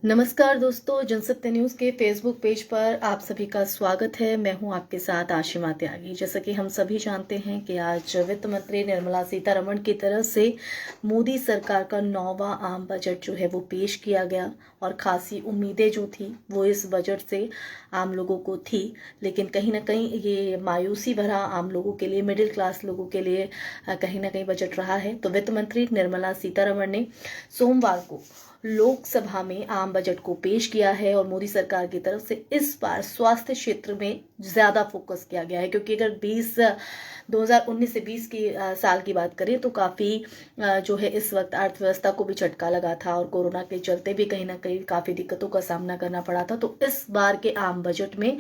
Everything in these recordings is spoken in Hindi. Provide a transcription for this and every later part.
नमस्कार दोस्तों, जनसत्य न्यूज़ के फेसबुक पेज पर आप सभी का स्वागत है। मैं हूं आपके साथ आशिमा त्यागी। जैसा कि हम सभी जानते हैं कि आज वित्त मंत्री निर्मला सीतारमण की तरफ से मोदी सरकार का 9वां आम बजट जो है वो पेश किया गया और खासी उम्मीदें जो थी वो इस बजट से आम लोगों को थी, लेकिन कहीं ना कहीं ये मायूसी भरा आम लोगों के लिए, मिडिल क्लास लोगों के लिए कहीं ना कहीं बजट रहा है। तो वित्त मंत्री निर्मला सीतारमण ने सोमवार को लोकसभा में आम बजट को पेश किया है और मोदी सरकार की तरफ से इस बार स्वास्थ्य क्षेत्र में ज्यादा फोकस किया गया है, क्योंकि अगर 2019 से 20 की साल की बात करें तो काफी जो है इस वक्त अर्थव्यवस्था को भी झटका लगा था और कोरोना के चलते भी कहीं ना कहीं काफी दिक्कतों का सामना करना पड़ा था। तो इस बार के आम बजट में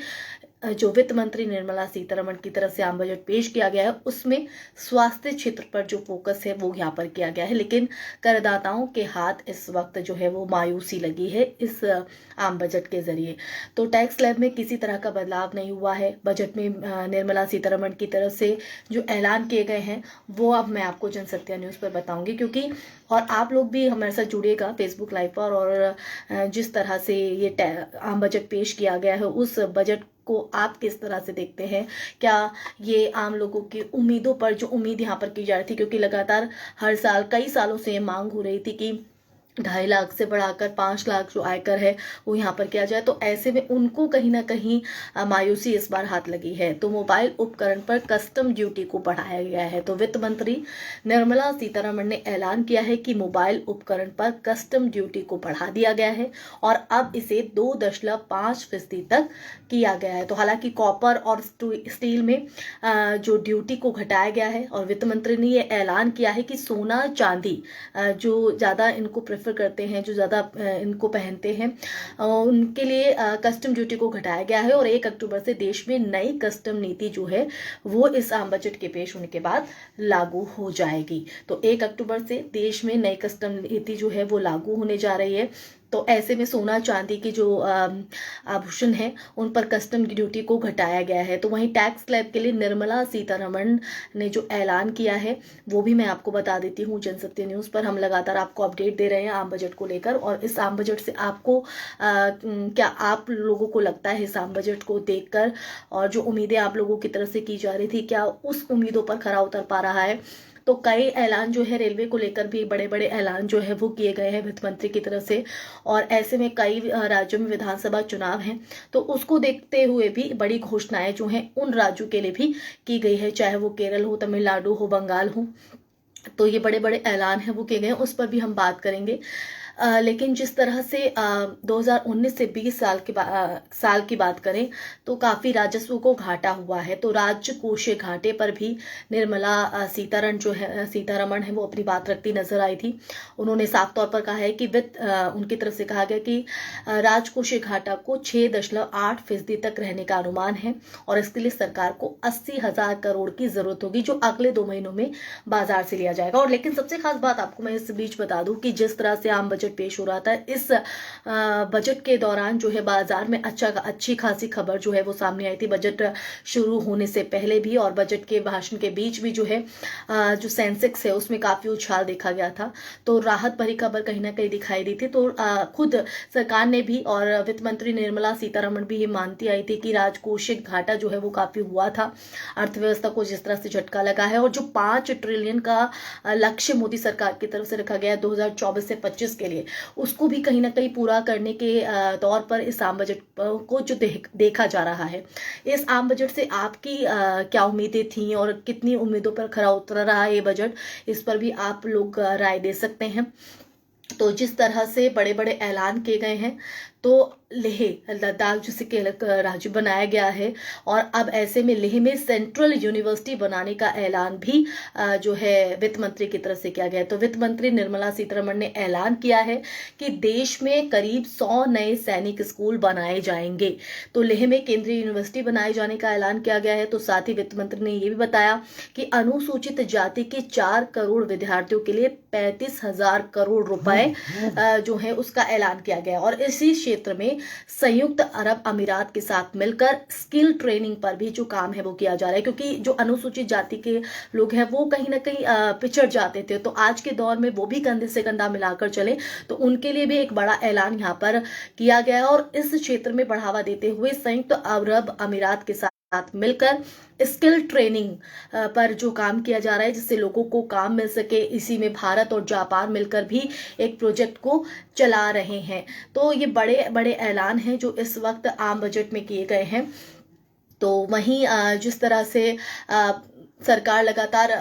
जो वित्त मंत्री निर्मला सीतारमण की तरफ से आम बजट पेश किया गया है उसमें स्वास्थ्य क्षेत्र पर जो फोकस है वो यहाँ पर किया गया है। लेकिन करदाताओं के हाथ इस वक्त जो है वो मायूसी लगी है इस आम बजट के जरिए। तो टैक्स स्लैब में किसी तरह का बदलाव नहीं हुआ है। बजट में निर्मला सीतारमण की तरफ से जो ऐलान किए गए हैं वो अब मैं आपको जनसत्या न्यूज़ पर बताऊंगी, क्योंकि और आप लोग भी हमारे साथ जुड़िएगा फेसबुक लाइव पर। और जिस तरह से ये आम बजट पेश किया गया है उस बजट को आप किस तरह से देखते हैं? क्या ये आम लोगों की उम्मीदों पर, जो उम्मीद यहाँ पर की जा रही थी, क्योंकि लगातार हर साल कई सालों से ये मांग हो रही थी कि 2.5 लाख से बढ़ाकर 5 लाख जो आयकर है वो यहाँ पर किया जाए, तो ऐसे में उनको कहीं ना कहीं मायूसी इस बार हाथ लगी है। तो मोबाइल उपकरण पर कस्टम ड्यूटी को बढ़ाया गया है। तो वित्त मंत्री निर्मला सीतारमण ने ऐलान किया है कि मोबाइल उपकरण पर कस्टम ड्यूटी को बढ़ा दिया गया है और अब इसे 2.5% तक किया गया है। तो हालांकि कॉपर और स्टील में जो ड्यूटी को घटाया गया है और वित्त मंत्री ने ये ऐलान किया है कि सोना चांदी जो ज़्यादा इनको प्रेफर करते हैं, जो ज़्यादा इनको पहनते हैं, उनके लिए कस्टम ड्यूटी को घटाया गया है और 1 अक्टूबर से देश में नई कस्टम नीति जो है वो इस आम बजट के पेश होने के बाद लागू हो जाएगी। तो 1 अक्टूबर से देश में नई कस्टम नीति जो है वो लागू होने जा रही है। तो ऐसे में सोना चांदी की जो आभूषण है उन पर कस्टम ड्यूटी को घटाया गया है। तो वहीं टैक्स स्लैब के लिए निर्मला सीतारमण ने जो ऐलान किया है वो भी मैं आपको बता देती हूँ। जनसत्य न्यूज़ पर हम लगातार आपको अपडेट दे रहे हैं आम बजट को लेकर। और इस आम बजट से आपको क्या आप लोगों को लगता है इस आम बजट को देखकर और जो उम्मीदें आप लोगों की तरफ से की जा रही थी, क्या उस उम्मीदों पर खरा उतर पा रहा है? तो कई ऐलान जो है रेलवे को लेकर भी बड़े बड़े ऐलान जो है वो किए गए हैं वित्त मंत्री की तरफ से। और ऐसे में कई राज्यों में विधानसभा चुनाव हैं, तो उसको देखते हुए भी बड़ी घोषणाएं जो हैं उन राज्यों के लिए भी की गई है, चाहे वो केरल हो, तमिलनाडु हो, बंगाल हो। तो ये बड़े बड़े ऐलान हैं वो किए गए हैं, उस पर भी हम बात करेंगे। लेकिन जिस तरह से 2019 से 20 साल की बात करें तो काफी राजस्व को घाटा हुआ है। तो राज्य कोषीय घाटे पर भी निर्मला सीतारमण है वो अपनी बात रखती नजर आई थी। उन्होंने साफ तौर पर कहा है कि उनकी तरफ से कहा गया कि राजकोषीय घाटा को 6.8% तक रहने का अनुमान है और इसके लिए सरकार को 80,000 करोड़ की जरूरत होगी, जो अगले 2 महीनों में बाजार से लिया जाएगा। और लेकिन सबसे खास बात आपको मैं इस बीच बता दूं कि जिस तरह से आम बजट पेश हो रहा था, इस बजट के दौरान जो है बाजार में अच्छी खासी खबर जो है वो सामने आई थी बजट शुरू होने से पहले भी, और बजट के भाषण के बीच भी जो है जो सेंसेक्स है उसमें काफी उछाल देखा गया था। तो राहत भरी खबर कहीं ना कहीं दिखाई दी थी। तो खुद सरकार ने भी और वित्त मंत्री निर्मला सीतारमण भी ये मानती आई थी कि राजकोषीय घाटा जो है वो काफी हुआ था, अर्थव्यवस्था को जिस तरह से झटका लगा है। और जो 5 ट्रिलियन का लक्ष्य मोदी सरकार की तरफ से रखा गया है 2024 से 25 के लिए, उसको भी कहीं ना कहीं पूरा करने के तौर पर इस आम बजट को जो देखा जा रहा है। इस आम बजट से आपकी क्या उम्मीदें थी और कितनी उम्मीदों पर खरा उतर रहा है ये बजट, इस पर भी आप लोग राय दे सकते हैं। तो जिस तरह से बड़े बड़े ऐलान किए गए हैं, तो लेह लद्दाख जिसे के राज्य बनाया गया है और अब ऐसे में लेह में सेंट्रल यूनिवर्सिटी बनाने का ऐलान भी जो है वित्त मंत्री की तरफ से किया गया है। तो वित्त मंत्री निर्मला सीतारमण ने ऐलान किया है कि देश में करीब 100 नए सैनिक स्कूल बनाए जाएंगे। तो लेह में केंद्रीय यूनिवर्सिटी बनाए जाने का ऐलान किया गया है। तो साथ ही वित्त मंत्री ने यह भी बताया कि अनुसूचित जाति के 4 करोड़ विद्यार्थियों के लिए 35,000 करोड़ रुपए जो है उसका ऐलान किया गया और इसी क्षेत्र में संयुक्त अरब अमीरात के साथ मिलकर स्किल ट्रेनिंग पर भी जो काम है वो किया जा रहा है, क्योंकि जो अनुसूचित जाति के लोग हैं वो कहीं ना कहीं पिछड़ जाते थे, तो आज के दौर में वो भी कंधे से कंधा मिलाकर चले, तो उनके लिए भी एक बड़ा ऐलान यहाँ पर किया गया है। और इस क्षेत्र में बढ़ावा देते हुए संयुक्त अरब अमीरात के साथ मिलकर स्किल ट्रेनिंग पर जो काम किया जा रहा है, जिससे लोगों को काम मिल सके, इसी में भारत और जापान मिलकर भी एक प्रोजेक्ट को चला रहे हैं। तो ये बड़े बड़े ऐलान हैं जो इस वक्त आम बजट में किए गए हैं। तो वहीं जिस तरह से सरकार लगातार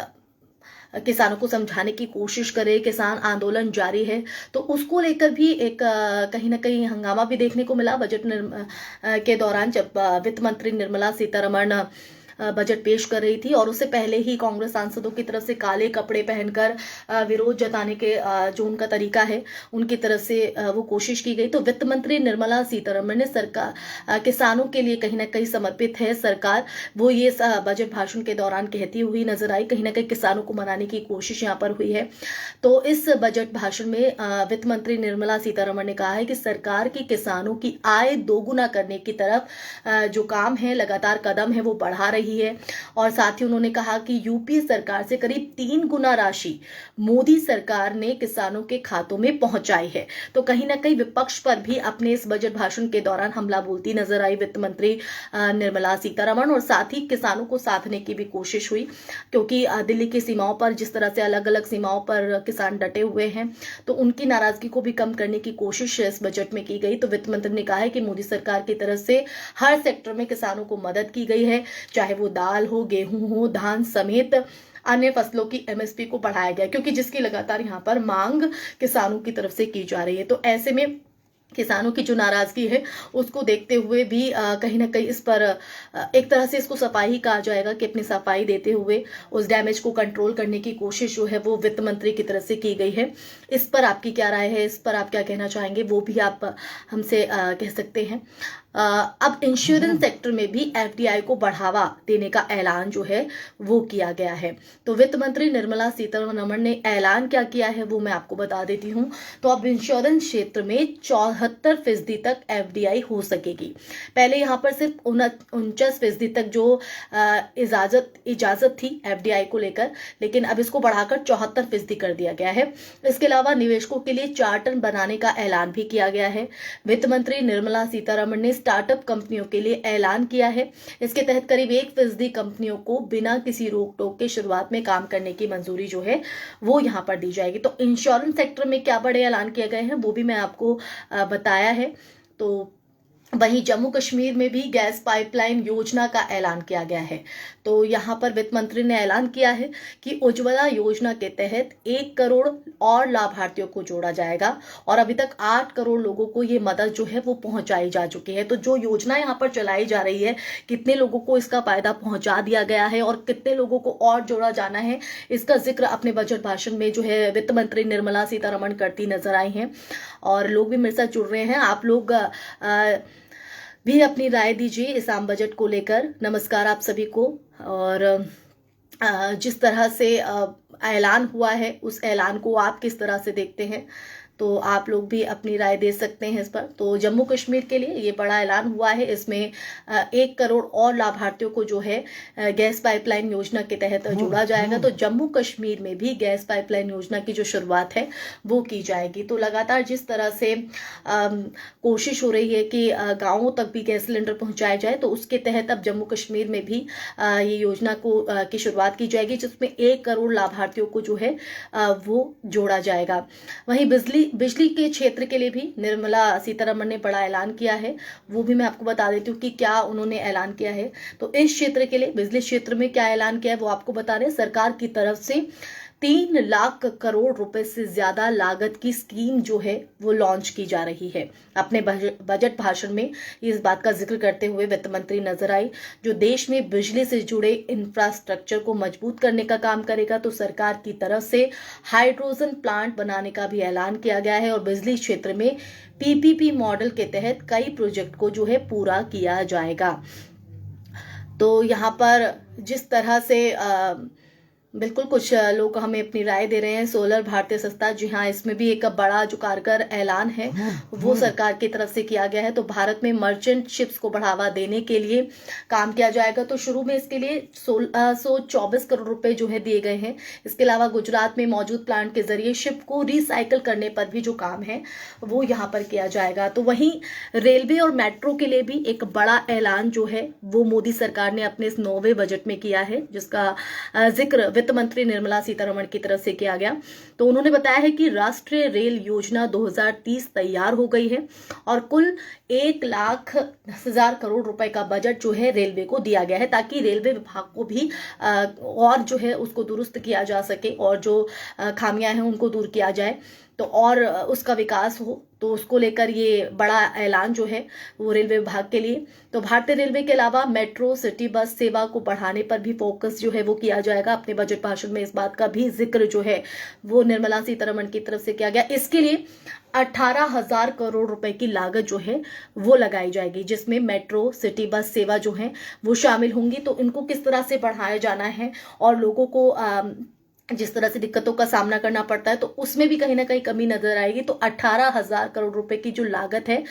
किसानों को समझाने की कोशिश करे, किसान आंदोलन जारी है, तो उसको लेकर भी एक कहीं ना कहीं हंगामा भी देखने को मिला बजट के दौरान, जब वित्त मंत्री निर्मला सीतारमण बजट पेश कर रही थी। और उससे पहले ही कांग्रेस सांसदों की तरफ से काले कपड़े पहनकर विरोध जताने के जो उनका तरीका है उनकी तरफ से वो कोशिश की गई। तो वित्त मंत्री निर्मला सीतारमण ने सरकार किसानों के लिए कहीं ना कहीं समर्पित है सरकार, वो ये बजट भाषण के दौरान कहती हुई नजर आई। कहीं ना कहीं किसानों को मनाने की कोशिश यहाँ पर हुई है। तो इस बजट भाषण में वित्त मंत्री निर्मला सीतारमण ने कहा है कि सरकार की किसानों की आय दोगुना करने की तरफ जो काम है, लगातार कदम है वो बढ़ा रही है। और साथ ही उन्होंने कहा कि यूपी सरकार से करीब 3 गुना राशि मोदी सरकार ने किसानों के खातों में पहुंचाई है। तो कहीं ना कहीं विपक्ष पर भी अपने इस बजट भाषण के दौरान हमला बोलती नजर आई वित्त मंत्री निर्मला सीतारमण, और साथ ही किसानों को साधने की भी कोशिश हुई, क्योंकि दिल्ली की सीमाओं पर जिस तरह से अलग अलग सीमाओं पर किसान डटे हुए हैं, तो उनकी नाराजगी को भी कम करने की कोशिश इस बजट में की गई। तो वित्त मंत्री ने कहा है कि मोदी सरकार की तरफ से हर सेक्टर में किसानों को मदद की गई है, चाहे वो दाल हो, गेहूं हो, धान समेत अन्य फसलों की एमएसपी को बढ़ाया गया, क्योंकि जिसकी लगातार यहाँ पर मांग किसानों की तरफ से की जा रही है। तो ऐसे में किसानों की जो नाराजगी है उसको देखते हुए भी कहीं ना कहीं इस पर एक तरह से इसको सफाई ही कहा जाएगा कि अपनी सफाई देते हुए उस डैमेज को कंट्रोल करने की कोशिश जो है वो वित्त मंत्री की तरफ से की गई है। इस पर आपकी क्या राय है, इस पर आप क्या कहना चाहेंगे, वो भी आप हमसे कह सकते हैं। अब इंश्योरेंस सेक्टर में भी एफडीआई को बढ़ावा देने का ऐलान जो है वो किया गया है। तो वित्त मंत्री निर्मला सीतारमण ने ऐलान क्या किया है वो मैं आपको बता देती हूँ। तो अब इंश्योरेंस क्षेत्र में 74% तक एफडीआई हो सकेगी। पहले यहाँ पर सिर्फ 49% तक जो इजाजत थी एफडीआई को लेकर, लेकिन अब इसको बढ़ाकर 74% कर दिया गया है। इसके अलावा निवेशकों के लिए चार्टर बनाने का ऐलान भी किया गया है। वित्त मंत्री निर्मला सीतारमण ने स्टार्टअप कंपनियों के लिए ऐलान किया है। इसके तहत करीब 1% कंपनियों को बिना किसी रोक टोक के शुरुआत में काम करने की मंजूरी जो है वो यहाँ पर दी जाएगी। तो इंश्योरेंस सेक्टर में क्या बड़े ऐलान किए गए हैं वो भी मैं आपको बताया है। तो वहीं जम्मू कश्मीर में भी गैस पाइपलाइन योजना का ऐलान किया गया है। तो यहाँ पर वित्त मंत्री ने ऐलान किया है कि उज्ज्वला योजना के तहत 1 करोड़ और लाभार्थियों को जोड़ा जाएगा, और अभी तक 8 करोड़ लोगों को ये मदद जो है वो पहुंचाई जा चुकी है। तो जो योजना यहाँ पर चलाई जा रही है, कितने लोगों को इसका फायदा पहुंचा दिया गया है और कितने लोगों को और जोड़ा जाना है, इसका जिक्र अपने बजट भाषण में जो है वित्त मंत्री निर्मला सीतारमण करती नजर आई हैं। और लोग भी मेरे साथ जुड़ रहे हैं, आप लोग भी अपनी राय दीजिए इस आम बजट को लेकर। नमस्कार आप सभी को। और जिस तरह से ऐलान हुआ है उस ऐलान को आप किस तरह से देखते हैं, तो आप लोग भी अपनी राय दे सकते हैं इस पर। तो जम्मू कश्मीर के लिए ये बड़ा ऐलान हुआ है, इसमें 1 करोड़ और लाभार्थियों को जो है गैस पाइपलाइन योजना के तहत जोड़ा जाएगा। तो जम्मू कश्मीर में भी गैस पाइपलाइन योजना की जो शुरुआत है वो की जाएगी। तो लगातार जिस तरह से कोशिश हो रही है कि गाँवों तक भी गैस सिलेंडर पहुंचाया जाए, तो उसके तहत अब जम्मू कश्मीर में भी ये योजना की शुरुआत की जाएगी, जिसमें 1 करोड़ लाभार्थियों को जो है वो जोड़ा जाएगा। वहीं बिजली के क्षेत्र के लिए भी निर्मला सीतारमण ने बड़ा ऐलान किया है, वो भी मैं आपको बता देती हूँ कि क्या उन्होंने ऐलान किया है। तो इस क्षेत्र के लिए, बिजली क्षेत्र में क्या ऐलान किया है वो आपको बता रहे हैं। सरकार की तरफ से 3 लाख करोड़ रुपए से ज्यादा लागत की स्कीम जो है वो लॉन्च की जा रही है। अपने बजट भाषण में इस बात का जिक्र करते हुए वित्त मंत्री नजर आई, जो देश में बिजली से जुड़े इंफ्रास्ट्रक्चर को मजबूत करने का काम करेगा। तो सरकार की तरफ से हाइड्रोजन प्लांट बनाने का भी ऐलान किया गया है, और बिजली क्षेत्र में पीपीपी मॉडल के तहत कई प्रोजेक्ट को जो है पूरा किया जाएगा। तो यहाँ पर जिस तरह से बिल्कुल, कुछ लोग हमें अपनी राय दे रहे हैं। सोलर भारतीय सस्ता, जी हाँ, इसमें भी एक बड़ा जो कारगर ऐलान है वो सरकार की तरफ से किया गया है। तो भारत में मर्चेंट शिप्स को बढ़ावा देने के लिए काम किया जाएगा। तो शुरू में इसके लिए 1624 करोड़ रुपए जो है दिए गए हैं। इसके अलावा गुजरात में मौजूद प्लांट के जरिए शिप को रिसाइकल करने पर भी जो काम है वो यहाँ पर किया जाएगा। तो वहीं रेलवे और मेट्रो के लिए भी एक बड़ा ऐलान जो है वो मोदी सरकार ने अपने इस 9वें बजट में किया है, जिसका जिक्र वित्त मंत्री निर्मला सीतारमण की तरफ से किया गया। तो उन्होंने बताया है कि राष्ट्रीय रेल योजना 2030 तैयार हो गई है और कुल 1,10,000 करोड़ रुपए का बजट जो है रेलवे को दिया गया है, ताकि रेलवे विभाग को भी और जो है उसको दुरुस्त किया जा सके और जो खामियां हैं उनको दूर किया जाए, तो और उसका विकास हो। तो उसको लेकर ये बड़ा ऐलान जो है वो रेलवे विभाग के लिए। तो भारतीय रेलवे के अलावा मेट्रो सिटी बस सेवा को बढ़ाने पर भी फोकस जो है वो किया जाएगा। अपने बजट भाषण में इस बात का भी जिक्र जो है वो निर्मला सीतारमण की तरफ से किया गया। इसके लिए 18,000 करोड़ रुपए की लागत जो है वो लगाई जाएगी, जिसमें मेट्रो सिटी बस सेवा जो है वो शामिल होंगी। तो इनको किस तरह से बढ़ाया जाना है और लोगों को जिस तरह से दिक्कतों का सामना करना पड़ता है तो उसमें भी कहीं ना कहीं कमी नजर आएगी। तो 18,000 करोड़ रुपए की जो लागत है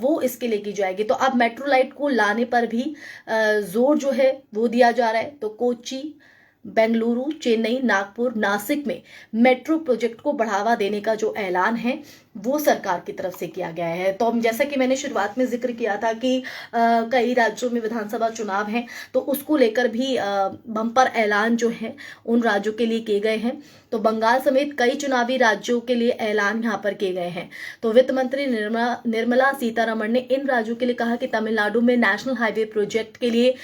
वो इसके लिए की जाएगी। तो अब मेट्रो लाइट को लाने पर भी जोर जो है वो दिया जा रहा है। तो कोच्चि, बेंगलुरु, चेन्नई, नागपुर, नासिक में मेट्रो प्रोजेक्ट को बढ़ावा देने का जो ऐलान है वो सरकार की तरफ से किया गया है। तो जैसा कि मैंने शुरुआत में जिक्र किया था कि कई राज्यों में विधानसभा चुनाव हैं, तो उसको लेकर भी बम्पर ऐलान जो है उन राज्यों के लिए किए गए हैं। तो बंगाल समेत कई चुनावी राज्यों के लिए ऐलान यहाँ पर किए गए हैं। तो वित्त मंत्री निर्मला सीतारमण ने इन राज्यों के लिए कहा कि तमिलनाडु में नेशनल हाईवे प्रोजेक्ट के लिए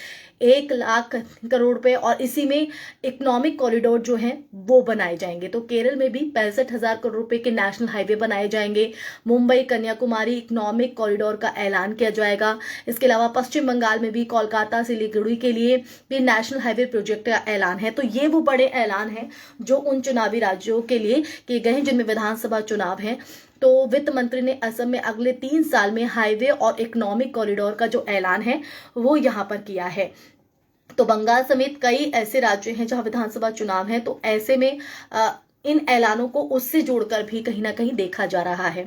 1,00,000 करोड़ रुपए और इसी में इकोनॉमिक कॉरिडोर जो है वो बनाए जाएंगे। तो केरल में भी 65,000 करोड़ रुपए के नेशनल हाईवे बनाए जाएंगे। मुंबई कन्याकुमारी इकोनॉमिक कॉरिडोर का ऐलान किया जाएगा। इसके अलावा पश्चिम बंगाल में भी कोलकाता सिलीगुड़ी के लिए भी नेशनल हाईवे प्रोजेक्ट का ऐलान है। तो ये वो बड़े ऐलान हैं जो उन चुनावी राज्यों के लिए किए गए हैं जिनमें विधानसभा चुनाव है। तो वित्त मंत्री ने असम में अगले 3 साल में हाईवे और इकोनॉमिक कॉरिडोर का जो ऐलान है वो यहाँ पर किया है। तो बंगाल समेत कई ऐसे राज्य हैं जहां विधानसभा चुनाव है, तो ऐसे में इन ऐलानों को उससे जोड़कर भी कहीं ना कहीं देखा जा रहा है।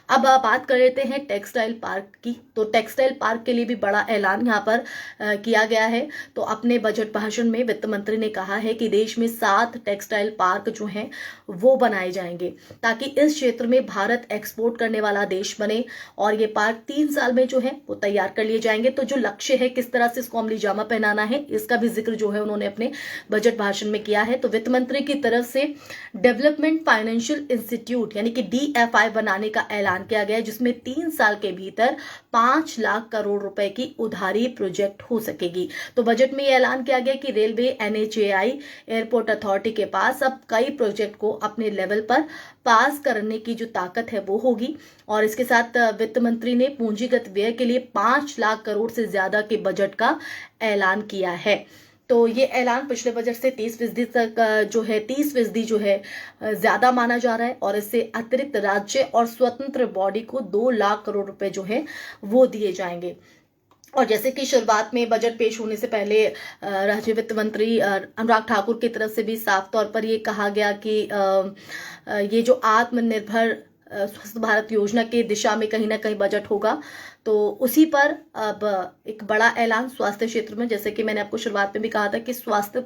अब बात कर लेते हैं टेक्सटाइल पार्क की। तो टेक्सटाइल पार्क के लिए भी बड़ा ऐलान यहाँ पर किया गया है। तो अपने बजट भाषण में वित्त मंत्री ने कहा है कि देश में 7 टेक्सटाइल पार्क जो हैं वो बनाए जाएंगे, ताकि इस क्षेत्र में भारत एक्सपोर्ट करने वाला देश बने। और ये पार्क 3 साल में जो है वो तैयार कर लिए जाएंगे। तो जो लक्ष्य है किस तरह से इसको अमली जामा पहनाना है, इसका भी जिक्र जो है उन्होंने अपने बजट भाषण में किया है। तो वित्त मंत्री की तरफ से डेवलपमेंट फाइनेंशियल इंस्टीट्यूट यानी कि DFI बनाने का ऐलान किया गया है, जिसमें 3 साल के भीतर 5 लाख करोड़ रुपए की उधारी प्रोजेक्ट हो सकेगी। तो बजट में यह ऐलान किया गया कि रेलवे, NHAI, एयरपोर्ट अथॉरिटी के पास अब कई प्रोजेक्ट को अपने लेवल पर पास करने की जो ताकत है वो होगी। और इसके साथ वित्त मंत्री ने पूंजीगत व्यय के लिए 5 लाख करोड़ से ज्यादा के बजट का ऐलान किया है। तो ये ऐलान पिछले बजट से 30% तक जो है 30% जो है ज्यादा माना जा रहा है। और इससे अतिरिक्त राज्य और स्वतंत्र बॉडी को 2 लाख करोड़ रुपए जो है वो दिए जाएंगे। और जैसे कि शुरुआत में बजट पेश होने से पहले राज्य वित्त मंत्री अनुराग ठाकुर की तरफ से भी साफ तौर पर ये कहा गया कि ये जो आत्मनिर्भर स्वस्थ भारत योजना के दिशा में कहीं ना कहीं बजट होगा। तो उसी पर अब एक बड़ा ऐलान स्वास्थ्य क्षेत्र में, जैसे कि मैंने आपको शुरुआत में भी कहा था कि स्वास्थ्य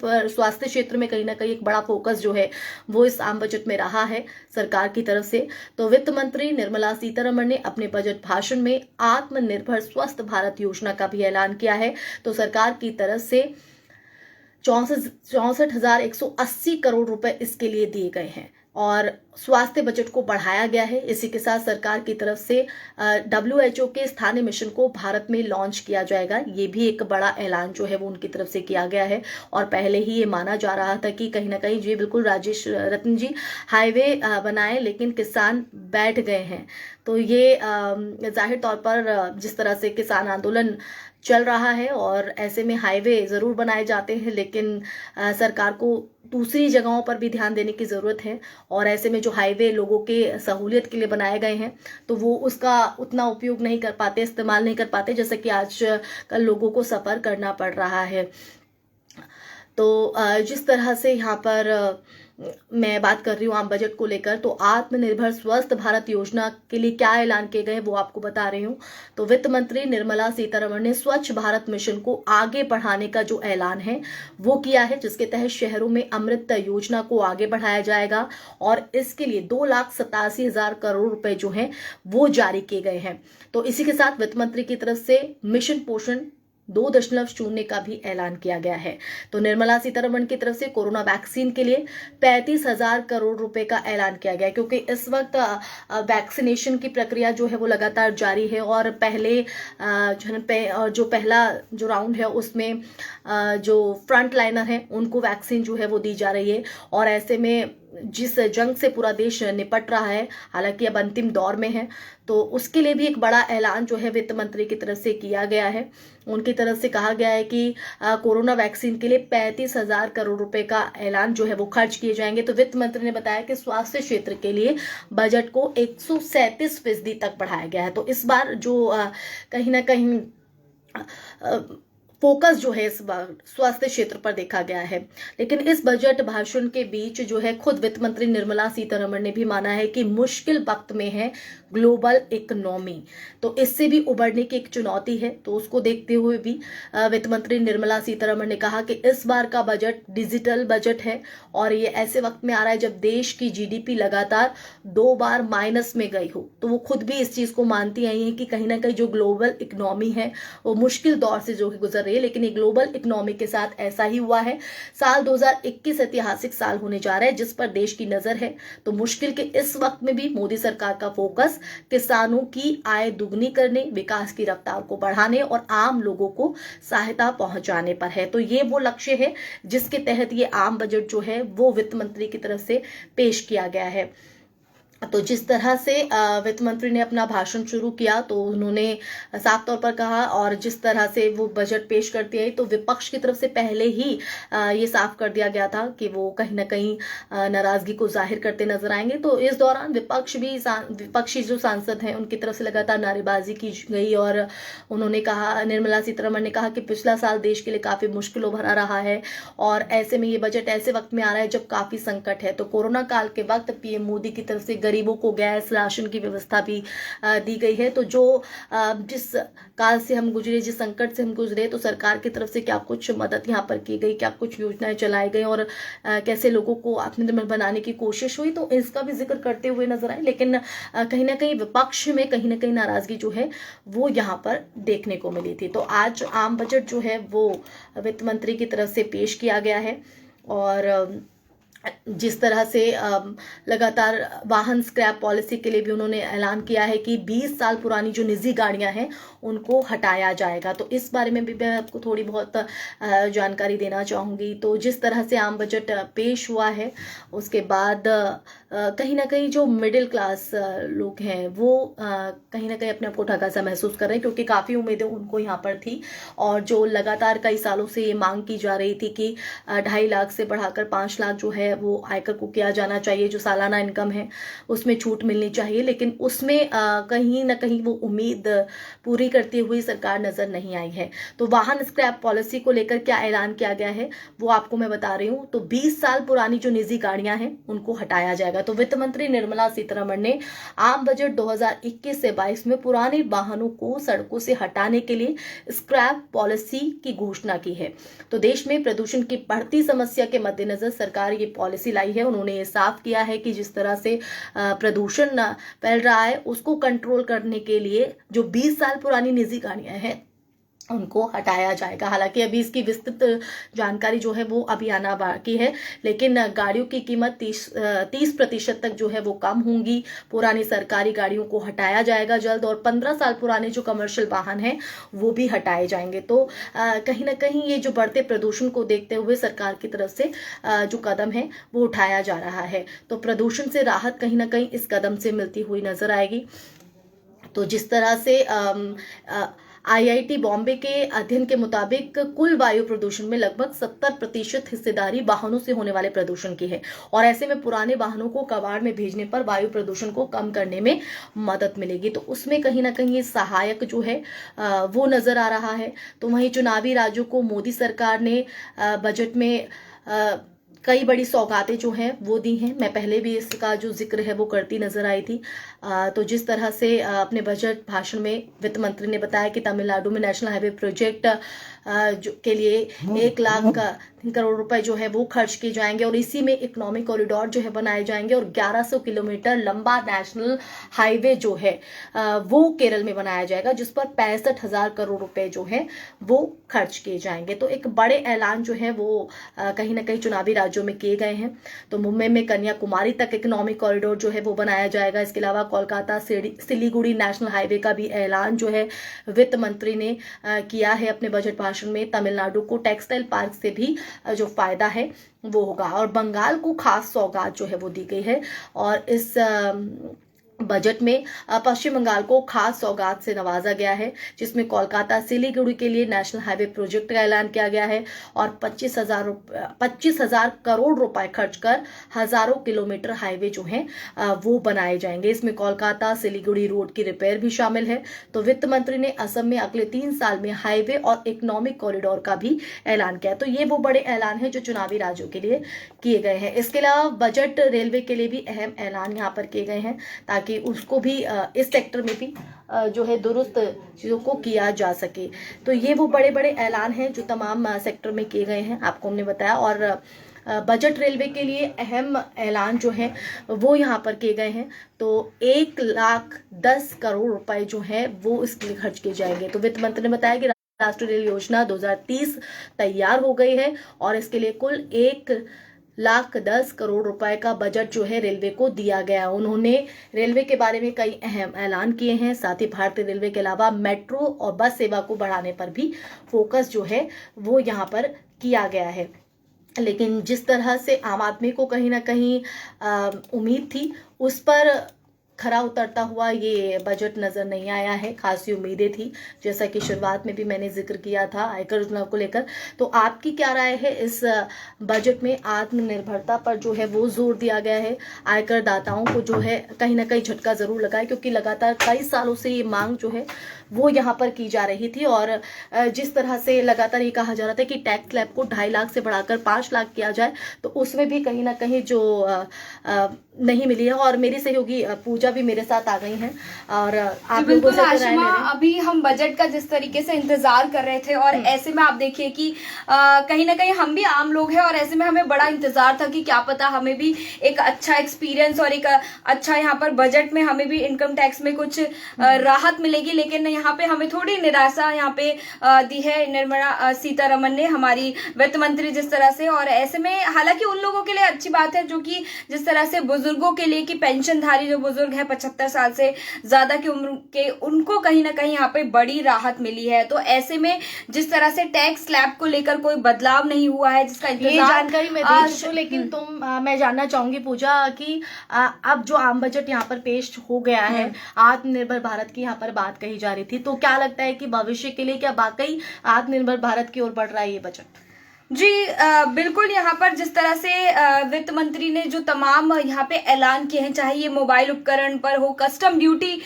क्षेत्र में कहीं ना कहीं एक बड़ा फोकस जो है वो इस आम बजट में रहा है सरकार की तरफ से। तो वित्त मंत्री निर्मला सीतारमण ने अपने बजट भाषण में आत्मनिर्भर स्वस्थ भारत योजना का भी ऐलान किया है। तो सरकार की तरफ से 64,180 करोड़ रुपए इसके लिए दिए गए हैं और स्वास्थ्य बजट को बढ़ाया गया है। इसी के साथ सरकार की तरफ से WHO के स्थानीय मिशन को भारत में लॉन्च किया जाएगा। ये भी एक बड़ा ऐलान जो है वो उनकी तरफ से किया गया है। और पहले ही ये माना जा रहा था कि कहीं ना कहीं जी बिल्कुल राजेश रत्न जी हाईवे बनाए लेकिन किसान बैठ गए हैं। तो ये जाहिर तौर पर जिस तरह से किसान आंदोलन चल रहा है और ऐसे में हाईवे जरूर बनाए जाते हैं, लेकिन सरकार को दूसरी जगहों पर भी ध्यान देने की जरूरत है। और ऐसे में जो हाईवे लोगों के सहूलियत के लिए बनाए गए हैं तो वो उसका उतना उपयोग नहीं कर पाते, इस्तेमाल नहीं कर पाते, जैसे कि आज कल लोगों को सफर करना पड़ रहा है। तो जिस तरह से यहाँ पर मैं बात कर रही हूँ आम बजट को लेकर, तो आत्मनिर्भर स्वस्थ भारत योजना के लिए क्या ऐलान किए गए वो आपको बता रही हूँ। तो वित्त मंत्री निर्मला सीतारमण ने स्वच्छ भारत मिशन को आगे बढ़ाने का जो ऐलान है वो किया है, जिसके तहत शहरों में अमृत योजना को आगे बढ़ाया जाएगा और इसके लिए 2,87,000 करोड़ रुपए जो है वो जारी किए गए हैं। तो इसी के साथ वित्त मंत्री की तरफ से मिशन पोषण 2.0 का भी ऐलान किया गया है। तो निर्मला सीतारमण की तरफ से कोरोना वैक्सीन के लिए 35,000 करोड़ रुपए का ऐलान किया गया है, क्योंकि इस वक्त वैक्सीनेशन की प्रक्रिया जो है वो लगातार जारी है और जो पहला जो राउंड है उसमें जो फ्रंट लाइनर है उनको वैक्सीन जो है वो दी जा रही है। और ऐसे में जिस जंग से पूरा देश निपट रहा है, हालांकि अब अंतिम दौर में है, तो उसके लिए भी एक बड़ा ऐलान जो है वित्त मंत्री की तरफ से किया गया है। उनकी तरफ से कहा गया है कि कोरोना वैक्सीन के लिए 35,000 करोड़ रुपए का ऐलान जो है वो खर्च किए जाएंगे। तो वित्त मंत्री ने बताया कि स्वास्थ्य क्षेत्र के लिए बजट को 137% तक बढ़ाया गया है। तो इस बार जो कहीं ना कहीं फोकस जो है इस बार स्वास्थ्य क्षेत्र पर देखा गया है। लेकिन इस बजट भाषण के बीच जो है खुद वित्त मंत्री निर्मला सीतारमण ने भी माना है कि मुश्किल वक्त में है ग्लोबल इकोनॉमी, तो इससे भी उबरने की एक चुनौती है। तो उसको देखते हुए भी वित्त मंत्री निर्मला सीतारमण ने कहा कि इस बार का बजट डिजिटल बजट है और ये ऐसे वक्त में आ रहा है जब देश की जीडीपी लगातार 2 बार माइनस में गई हो। तो वो खुद भी इस चीज को मानती आई है कि कहीं ना कहीं जो ग्लोबल इकोनॉमी है वो मुश्किल दौर से जो गुजर रही है, लेकिन ये ग्लोबल इकोनॉमी के साथ ऐसा ही हुआ है। साल 2021 ऐतिहासिक साल होने जा रहा है जिस पर देश की नजर है। तो मुश्किल के इस वक्त में भी मोदी सरकार का फोकस किसानों की आय दुगनी करने, विकास की रफ्तार को बढ़ाने और आम लोगों को सहायता पहुंचाने पर है। तो ये वो लक्ष्य है जिसके तहत ये आम बजट जो है वो वित्त मंत्री की तरफ से पेश किया गया है। तो जिस तरह से वित्त मंत्री ने अपना भाषण शुरू किया तो उन्होंने साफ तौर पर कहा, और जिस तरह से वो बजट पेश करती है तो विपक्ष की तरफ से पहले ही ये साफ कर दिया गया था कि वो कहीं ना कहीं नाराजगी को जाहिर करते नजर आएंगे। तो इस दौरान विपक्षी जो सांसद हैं उनकी तरफ से लगातार नारेबाजी की गई और उन्होंने कहा, निर्मला सीतारमण ने कहा कि पिछला साल देश के लिए काफी मुश्किलों भरा रहा है और ऐसे में ये बजट ऐसे वक्त में आ रहा है जब काफी संकट है। तो कोरोना काल के वक्त पीएम मोदी की तरफ से गरीबों को गैस राशन की व्यवस्था भी दी गई है। तो जो जिस काल से हम गुजरे, जिस संकट से हम गुजरे, तो सरकार की तरफ से क्या कुछ मदद यहाँ पर की गई, क्या कुछ योजनाएं चलाई गई और कैसे लोगों को आत्मनिर्भर बनाने की कोशिश हुई, तो इसका भी जिक्र करते हुए नजर आए। लेकिन कहीं ना कहीं विपक्ष में कहीं ना कहीं नाराजगी जो है वो यहाँ पर देखने को मिली थी। तो आज आम बजट जो है वो वित्त मंत्री की तरफ से पेश किया गया है और जिस तरह से लगातार वाहन स्क्रैप पॉलिसी के लिए भी उन्होंने ऐलान किया है कि 20 साल पुरानी जो निजी गाड़ियां हैं उनको हटाया जाएगा। तो इस बारे में भी मैं आपको थोड़ी बहुत जानकारी देना चाहूँगी। तो जिस तरह से आम बजट पेश हुआ है उसके बाद कहीं ना कहीं जो मिडिल क्लास लोग हैं वो कहीं ना कहीं अपने आप को ठगा सा महसूस कर रहे हैं, क्योंकि काफ़ी उम्मीदें उनको यहाँ पर थी और जो लगातार कई सालों से ये मांग की जा रही थी कि 2.5 लाख से बढ़ाकर 5 लाख जो है वो आयकर को किया जाना चाहिए, जो सालाना इनकम है उसमें छूट मिलनी चाहिए। लेकिन उसमें कहीं ना कहीं वो उम्मीद पूरी करती हुई सरकार नजर नहीं आई है। तो वाहन स्क्रैप पॉलिसी को लेकर क्या ऐलान किया गया है वो आपको मैं बता रही हूँ। तो 20 साल पुरानी जो निजी गाड़ियां हैं उनको हटाया जाएगा। तो वित्त मंत्री निर्मला सीतारमण ने आम बजट 2021 से 22 में पुराने वाहनों को सड़कों से हटाने के लिए स्क्रैप पॉलिसी की घोषणा की है। तो देश में प्रदूषण की बढ़ती समस्या के मद्देनजर सरकार ये पॉलिसी लाई है। उन्होंने ये साफ किया है कि जिस तरह से प्रदूषण फैल रहा है उसको कंट्रोल करने के लिए जो 20 साल पुरानी निजी गाड़ियां हैं उनको हटाया जाएगा। हालांकि अभी इसकी विस्तृत जानकारी जो है वो अभी आना बाकी है, लेकिन गाड़ियों की कीमत 30% तक जो है वो कम होंगी। पुरानी सरकारी गाड़ियों को हटाया जाएगा जल्द और 15 साल पुराने जो कमर्शियल वाहन हैं वो भी हटाए जाएंगे। तो कहीं ना कहीं ये जो बढ़ते प्रदूषण को देखते हुए सरकार की तरफ से जो कदम है वो उठाया जा रहा है। तो प्रदूषण से राहत कहीं ना कहीं इस कदम से मिलती हुई नजर आएगी। तो जिस तरह से आईआईटी बॉम्बे के अध्ययन के मुताबिक कुल वायु प्रदूषण में लगभग 70% हिस्सेदारी वाहनों से होने वाले प्रदूषण की है और ऐसे में पुराने वाहनों को कबाड़ में भेजने पर वायु प्रदूषण को कम करने में मदद मिलेगी। तो उसमें कहीं ना कहीं ये सहायक जो है वो नजर आ रहा है। तो वहीं चुनावी राज्यों को मोदी सरकार ने बजट में कई बड़ी सौगातें जो हैं वो दी हैं। मैं पहले भी इसका जो जिक्र है वो करती नजर आई थी। तो जिस तरह से अपने बजट भाषण में वित्त मंत्री ने बताया कि तमिलनाडु में नेशनल हाईवे प्रोजेक्ट के लिए 1 लाख करोड़ रुपए जो है वो खर्च किए जाएंगे और इसी में इकोनॉमिक कॉरिडोर जो है बनाए जाएंगे और 1100 किलोमीटर लंबा नेशनल हाईवे जो है वो केरल में बनाया जाएगा, जिस पर 65,000 करोड़ रुपए जो है वो खर्च किए जाएंगे। तो एक बड़े ऐलान जो है वो कहीं ना कहीं चुनावी राज्यों में किए गए हैं। तो मुंबई में कन्याकुमारी तक इकोनॉमिक कॉरिडोर जो है वो बनाया जाएगा। इसके अलावा कोलकाता सिलीगुड़ी नेशनल हाईवे का भी ऐलान जो है वित्त मंत्री ने किया है अपने बजट भाषण में। तमिलनाडु को टेक्सटाइल पार्क से भी जो फायदा है वो होगा और बंगाल को खास सौगात जो है वो दी गई है। और इस बजट में पश्चिम बंगाल को खास सौगात से नवाजा गया है, जिसमें कोलकाता सिलीगुड़ी के लिए नेशनल हाईवे प्रोजेक्ट का ऐलान किया गया है और 25,000 करोड़ रुपए खर्च कर हजारों किलोमीटर हाईवे जो हैं वो बनाए जाएंगे। इसमें कोलकाता सिलीगुड़ी रोड की रिपेयर भी शामिल है। तो वित्त मंत्री ने असम में अगले 3 साल में हाईवे और इकोनॉमिक कॉरिडोर का भी ऐलान किया। तो ये वो बड़े ऐलान है जो चुनावी राज्यों के लिए किए गए हैं। इसके अलावा बजट रेलवे के लिए भी अहम ऐलान यहाँ पर किए गए हैं ताकि उसको भी इस सेक्टर में भी जो है दुरुस्त चीजों को किया जा सके। तो ये वो बड़े बड़े ऐलान हैं जो तमाम सेक्टर में किए गए हैं, आपको हमने बताया। और बजट रेलवे के लिए अहम ऐलान जो है वो यहाँ पर किए गए हैं। तो 1,10 करोड़ रुपए जो है वो इसके लिए खर्च किए जाएंगे। तो वित्त मंत्री ने बताया कि राष्ट्रीय रेल योजना 2030 तैयार हो गई है और इसके लिए कुल 1,10 करोड़ रुपए का बजट जो है रेलवे को दिया गया। उन्होंने रेलवे के बारे में कई अहम ऐलान किए हैं। साथ ही भारतीय रेलवे के अलावा मेट्रो और बस सेवा को बढ़ाने पर भी फोकस जो है वो यहाँ पर किया गया है। लेकिन जिस तरह से आम आदमी को कहीं ना कहीं उम्मीद थी उस पर खरा उतरता हुआ ये बजट नजर नहीं आया है। खासी उम्मीदें थी, जैसा कि शुरुआत में भी मैंने जिक्र किया था आयकर योजना को लेकर। तो आपकी क्या राय है? इस बजट में आत्मनिर्भरता पर जो है वो जोर दिया गया है। आयकर दाताओं को जो है कहीं ना कहीं झटका जरूर लगा है, क्योंकि लगातार कई सालों से ये मांग जो है वो यहाँ पर की जा रही थी और जिस तरह से लगातार ये कहा जा रहा था कि टैक्स स्लैब को 2.5 लाख से बढ़ाकर 5 लाख किया जाए, तो उसमें भी कहीं ना कहीं जो नहीं मिली है। और मेरी सहयोगी पूजा भी मेरे साथ आ गई हैं और आप लोगों से आशिमा, अभी हम बजट का जिस तरीके से इंतजार कर रहे थे और ऐसे में आप देखिए कि कहीं ना कहीं हम भी आम लोग हैं और ऐसे में हमें बड़ा इंतजार था कि क्या पता हमें भी एक अच्छा एक्सपीरियंस और एक अच्छा यहाँ पर बजट में हमें भी इनकम टैक्स में कुछ राहत मिलेगी। लेकिन यहाँ पे हमें थोड़ी निराशा यहाँ पे दी है निर्मला सीतारमण ने, हमारी वित्त मंत्री, जिस तरह से। और ऐसे में हालांकि उन लोगों के लिए अच्छी बात है जो कि जिस तरह से बुजुर्गों के लिए कि पेंशनधारी जो बुजुर्ग है 75 साल से ज्यादा की उम्र के, उनको कहीं ना कहीं यहाँ पे बड़ी राहत मिली है। तो ऐसे में जिस तरह से टैक्स स्लैब को लेकर कोई बदलाव नहीं हुआ है जिसका ये जानकारी मैं दे चुकी हूं, लेकिन मैं जानना चाहूंगी पूजा कि अब जो आम बजट यहाँ पर पेश हो गया है, आत्मनिर्भर भारत की यहाँ पर बात कही जा रही थी, तो क्या लगता है कि भविष्य के लिए क्या वाकई आत्मनिर्भर भारत की ओर बढ़ रहा है ये बजट? जी बिल्कुल। यहाँ पर जिस तरह से वित्त मंत्री ने जो तमाम यहाँ पे ऐलान किए हैं, चाहे ये मोबाइल उपकरण पर हो, कस्टम ड्यूटी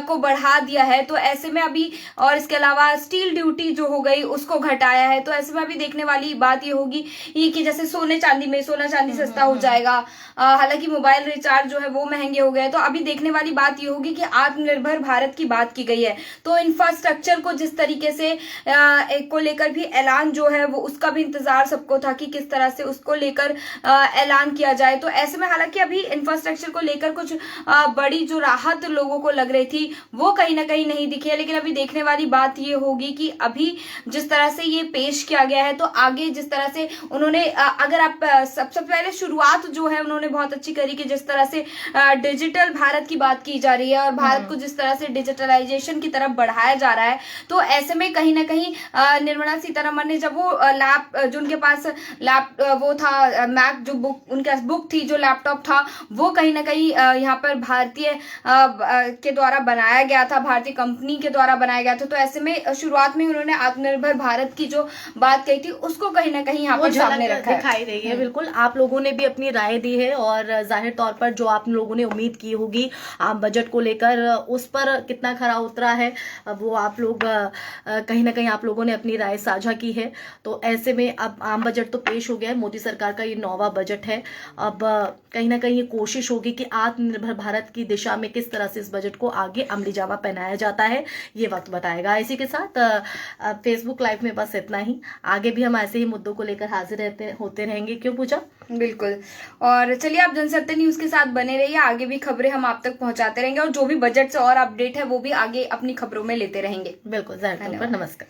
को बढ़ा दिया है, तो ऐसे में अभी, और इसके अलावा स्टील ड्यूटी जो हो गई उसको घटाया है। तो ऐसे में अभी देखने वाली बात ये होगी कि जैसे सोना चांदी सस्ता हो जाएगा। हालांकि मोबाइल रिचार्ज जो है वो महंगे हो गए। तो अभी देखने वाली बात ये होगी कि आत्मनिर्भर भारत की बात की गई है, तो इंफ्रास्ट्रक्चर को जिस तरीके से को लेकर भी ऐलान जो है वो उसका भी इंतजार सबको था कि किस तरह से उसको लेकर ऐलान किया जाए। तो ऐसे में हालांकि अभी इंफ्रास्ट्रक्चर को लेकर कुछ बड़ी जो राहत लोगों को लग रही थी वो कहीं ना कहीं नहीं दिखी है। लेकिन अभी देखने वाली बात ये होगी कि अभी जिस तरह से ये पेश किया गया है, तो आगे जिस तरह से उन्होंने अगर आप सबसे पहले शुरुआत जो है उन्होंने बहुत अच्छी करी कि जिस तरह से डिजिटल भारत की बात की जा रही है और भारत को जिस तरह से डिजिटलाइजेशन की तरफ बढ़ाया जा रहा है, तो ऐसे में कहीं ना कहीं निर्मला सीतारमण ने जब वो जो उनके पास वो था मैक जो बुक उनके पास बुक थी, जो लैपटॉप था, वो कहीं ना कहीं यहाँ पर भारतीय के द्वारा बनाया गया था, भारतीय कंपनी के द्वारा बनाया गया था। तो ऐसे में शुरुआत में उन्होंने आत्मनिर्भर भारत की जो बात कही थी उसको कहीं ना कहीं यहाँ पर सामने रखा दिखाई रही है। बिल्कुल, आप लोगों ने भी अपनी राय दी है और जाहिर तौर पर जो आप लोगों ने उम्मीद की होगी आम बजट को लेकर, उस पर कितना खरा उतरा है वो आप लोग कहीं ना कहीं आप लोगों ने अपनी राय साझा की है। तो ऐसे में अब आम बजट तो पेश हो गया है, मोदी सरकार का ये 9वां बजट है। अब कहीं ना कहीं ये कोशिश होगी कि आत्मनिर्भर भारत की दिशा में किस तरह से इस बजट को आगे अमली जामा पहनाया जाता है, ये वक्त बताएगा। इसी के साथ फेसबुक लाइव में बस इतना ही। आगे भी हम ऐसे ही मुद्दों को लेकर हाजिर होते रहेंगे। क्यों पूजा? बिल्कुल। और चलिए, आप जनसत्ता न्यूज के साथ बने रहिए, आगे भी खबरें हम आप तक पहुंचाते रहेंगे और जो भी बजट से और अपडेट है वो भी आगे अपनी खबरों में लेते रहेंगे। बिल्कुल, जाहिर तौर पर नमस्कार।